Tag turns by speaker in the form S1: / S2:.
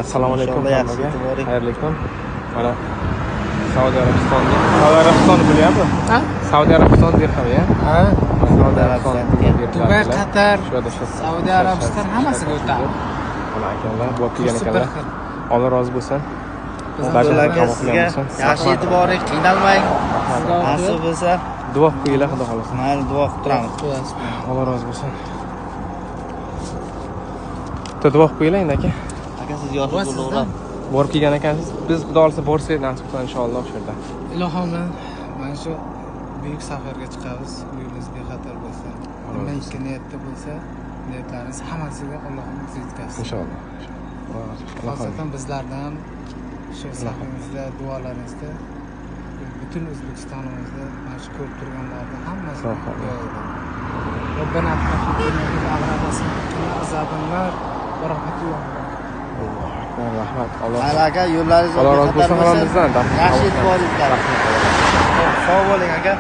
S1: Assalomu alaykum. Xayrli kun. Mana Saudiya Arabistoni bilyapti?
S2: Ha?
S1: Saudiya Arabistoni dirhami, ya?
S2: Ha?
S1: Saudiya Arabistoni
S2: Dubay, Qatar, Saudiya Arabiston hammasiga o'tadi.
S1: Mana akalar, bu kelgan ekanlar. Alloh rozi bo'lsin.
S3: Bizlarga sizga yaxshi e'tiboring, qiynalmang. Nasib bo'lsa,
S1: duo qilinglar, xudo xolasa.
S3: mayli duo qilib turamiz.
S1: Alloh rozi bo'lsin. Duo qiling aka.
S3: Aka siz yoshli bo'linglar.
S1: Borib kelgan ekansiz. Biz xudo xolasa borsak nasib qilsa inshaalloh o'sha yerda.
S2: Ilohim bilan mana shu buyuk safarga chiqamiz. Yo'lingiz bexatar bo'lsin. Nima ikki niyatda bo'lsa, niyatlaringiz hammasiga Allohim yetkazsin.
S1: Inshaalloh.
S2: Xosatan bizlardan shu safingizda, duolaringizda butun O'zbekistonimizda mana shu ko'rib turganlarni hammasi Robbana
S1: rahmat. Alloh
S3: aka, yo'llaringiz
S1: rozi bo'lsin.
S3: yaxshi e'tiboringiz. Sog' bo'ling aka.